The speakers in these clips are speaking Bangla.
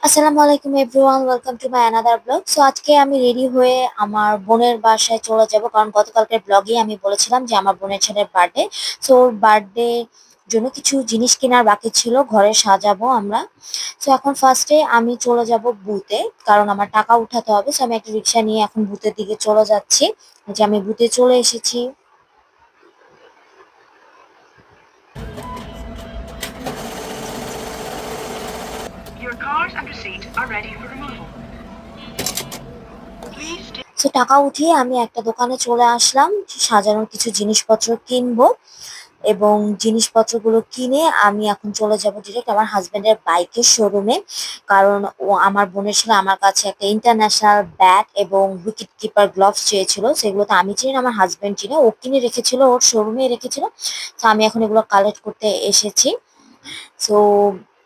আসসালামু আলাইকুম everyone, welcome to my another blog. So আজকে আমি রেডি হয়ে আমার বোনের বাসায় চলে যাব, কারণ গতকালকের ব্লগে আমি বলেছিলাম যে আমার বোনের ছেলের বার্থডে। সো ওর বার্থডে জন্য কিছু জিনিস কেনার বাকি ছিল, ঘরে সাজাবো আমরা। সো এখন ফার্স্টে আমি চলে যাব বুথে, কারণ আমার টাকা উঠাতে হবে। সো আমি একটা রিক্সা নিয়ে এখন বুথের দিকে চলে যাচ্ছি। যে আমি বুথে চলে এসেছি। Your cars and receipt are ready for removal. Please stay. So টাকা উঠিয়ে আমি একটা দোকানে চলে আসলাম, সাজানোর কিছু জিনিসপত্র কিনবো। এবং জিনিসপত্রগুলো কিনে আমি এখন চলে যাব ডিরেক্ট আমার হাজবেন্ডের বাইকের শোরুমে। কারণ ও আমার বোনের ছিল আমার কাছে একটা ইন্টারন্যাশনাল ব্যাট এবং উইকেট কিপার গ্লাভস চেয়েছিল, সেগুলো তো আমি চিনি না, আমার হাজবেন্ড চিনে, ও কিনে রেখেছিল, ওর শোরুমে রেখেছিল। তো আমি এখন এগুলো কালেক্ট করতে এসেছি। সো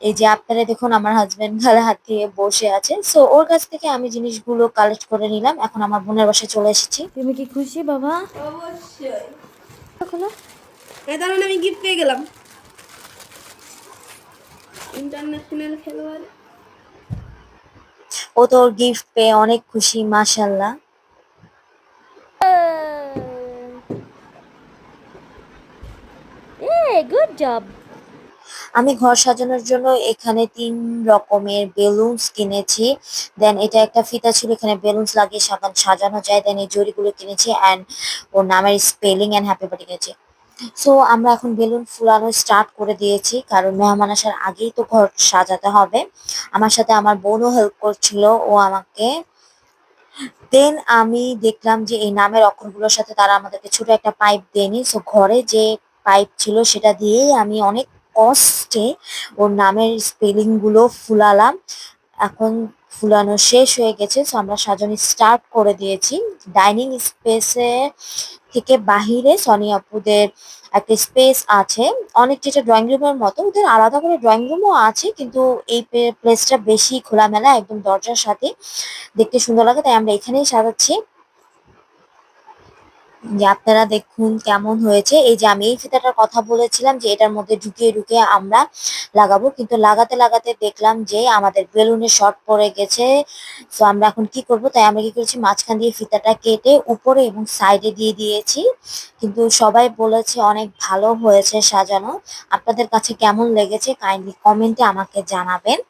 এই যে আপনারা দেখুন, আমার হাজবেন্ড গালে হাত দিয়ে বসে আছে। সো ওর কাছ থেকে আমি জিনিসগুলো কালেক্ট করে নিলাম, এখন আমার বোনের বাসায় চলে এসেছি। তুমি কি খুশি বাবা? অবশ্যই। এখন এই ধরনের আমি গিফট পেয়ে গেলাম, ইন্টারন্যাশনাল খেলোয়াড়। ও তো ওর গিফট পেয়ে অনেক খুশি, মাশাল্লাহ। Good job. আমি ঘর সাজানোর জন্য এখানে ৩ রকমের বেলুনস কিনেছি। দেন এটা একটা ফিতা ছিল, এখানে বেলুনস লাগিয়ে সাজানো যায়। দেন এই জড়িগুলো কিনেছি অ্যান্ড ওর নামের স্পেলিং অ্যান্ড হ্যাপি বার্থডে কিনেছি। সো আমরা এখন বেলুন ফুলানো স্টার্ট করে দিয়েছি, কারণ মেহমান আসার আগেই তো ঘর সাজাতে হবে। আমার সাথে আমার বোনও হেল্প করছিল, ও আমাকে। দেন আমি দেখলাম যে এই নামের অক্ষরগুলোর সাথে তারা আমাদেরকে ছোট একটা পাইপ দেয়নি। সো ঘরে যে পাইপ ছিল সেটা দিয়েই আমি অনেক কষ্টে ওর নামের স্পেলিং গুলো ফুলালাম। এখন ফুলানো শেষ হয়ে গেছে, সো আমরা সাজানো স্টার্ট করে দিয়েছি। ডাইনিং স্পেসে থেকে বাহিরে সনি আপুদের একটা স্পেস আছে, অনেক যেটা ড্রয়িং রুমের মতো, ওদের আলাদা করে ড্রয়িং রুমও আছে, কিন্তু এই প্লেসটা বেশি খোলামেলা, একদম দরজার সাথে, দেখতে সুন্দর লাগে, তাই আমরা এখানেই সাজাচ্ছি। যে আপনারা দেখুন কেমন হয়েছে। এই যে আমি এই ফিতাটার কথা বলেছিলাম যে এটার মধ্যে ঢুকিয়ে ঢুকিয়ে আমরা লাগাবো, কিন্তু লাগাতে লাগাতে দেখলাম যে আমাদের বেলুনের শর্ট পড়ে গেছে। তো আমরা এখন কি করব, তাই আমরা কি করেছি, মাঝখান দিয়ে ফিতাটা কেটে উপরে এবং সাইডে দিয়ে দিয়েছি। কিন্তু সবাই বলেছে অনেক ভালো হয়েছে সাজানো। আপনাদের কাছে কেমন লেগেছে কাইন্ডলি কমেন্টে আমাকে জানাবেন।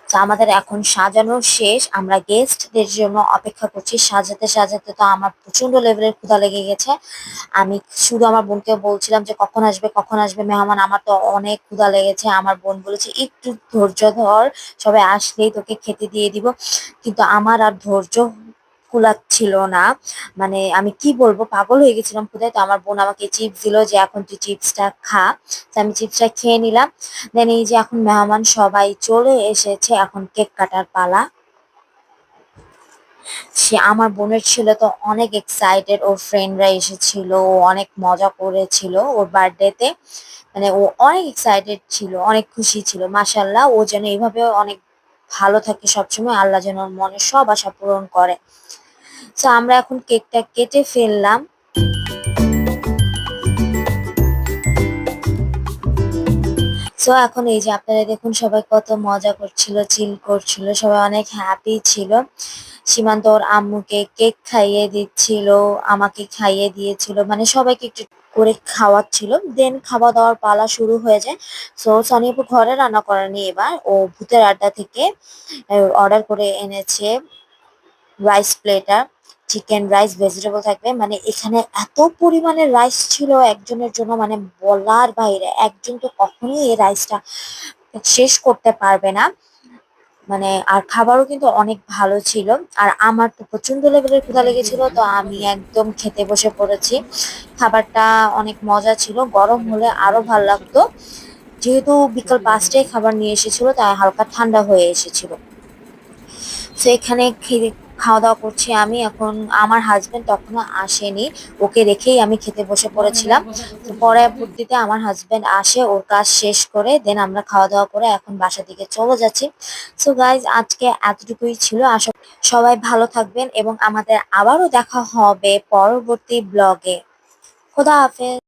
তো আমাদের এখন সাজানো শেষ, আমরা গেস্টদের জন্য অপেক্ষা করছি। সাজাতে সাজাতে তো আমার প্রচন্ড লেভেলের ক্ষুধা লেগে গেছে। আমি শুধু আমার বোনকে বলছিলাম যে কখন আসবে কখন আসবে মেহমান, আমার তো অনেক ক্ষুধা লেগেছে। আমার বোন বলেছে একটু ধৈর্য ধর, সবাই আসলেই তোকে খেতে দিয়ে দিব। কিন্তু আমার আর ধৈর্য কুলাচ্ছিল না। মানে আমি কি বলবো, পাগল হয়ে গেছিলাম ক্ষুধায়। তো আমার বোন আমাকে চিপস দিল যে এখন তুই চিপসটা খা। তো আমি চিপসটা খেয়ে নিলাম। দেন এই যে এখন মেহমান সবাই চলে এসেছে, এখন কেক কাটার পালা। সে আমার বোনের ছেলে তো অনেক এক্সাইটেড, ওর ফ্রেন্ডরা এসেছিল, ও অনেক মজা করেছিল ওর বার্থডেতে। মানে ও অনেক এক্সাইটেড ছিল, অনেক খুশি ছিল। মাশাল্লাহ, ও যেন এইভাবে অনেক ভালো থাকে সবসময়, আল্লাহ যেন ওর মনের সব আশা পূরণ করে। তো আমরা এখন কেকটা কেটে ফেললাম। সো এখন এই যে আপনারা দেখুন সবাই কত মজা করছিল, চিল করছিল, সবাই অনেক হ্যাপি ছিল। সীমান্ত ওর আম্মুকে কেক খাইয়ে দিচ্ছিল, আমাকে খাইয়ে দিয়েছিল, মানে সবাইকে একটু করে খাওয়াচ্ছিল। দেন খাওয়া দাওয়ার পালা শুরু হয়ে যায়। সো সনি আপু ঘরে রান্না করেনি এবার, ও ভূতের আড্ডা থেকে অর্ডার করে এনেছে rice platter, chicken rice vegetable থাকবে। মানে এখানে এত পরিমাণে রাইস ছিল একজনের জন্য, মানে বলার বাইরে, একজন তো কখনোই এই রাইসটা শেষ করতে পারবে না। মানে আর খাবারও কিন্তু অনেক ভালো ছিল। আর আমার তো প্রচন্ড লেভেলের ক্ষুধা লেগেছিল, তো আমি একদম খেতে বসে পড়েছি। খাবারটা অনেক মজা ছিল, গরম হলে আরো ভালো লাগতো। যেহেতু বিকাল ৫টায় খাবার নিয়ে এসেছিল, তাই হালকা ঠান্ডা হয়ে এসেছিল। তো এখানে খাওয়া দাওয়া করছি আমি এখন। আমার হাজবেন্ড তখনো আসেনি, ওকে রেখেই আমি খেতে বসে পড়েছিলাম। তো পরবর্তীতে আমার হাজবেন্ড আসে, ওর কাজ শেষ করে দেন আমরা খাওয়া দাওয়া করে এখন বাসার দিকে চলে যাচ্ছি। সো গাইজ, আজকে এতটুকুই ছিল। আশা করি সবাই ভালো থাকবেন এবং আমাদের আবারও দেখা হবে পরবর্তী ব্লগে। খোদা হাফেজ।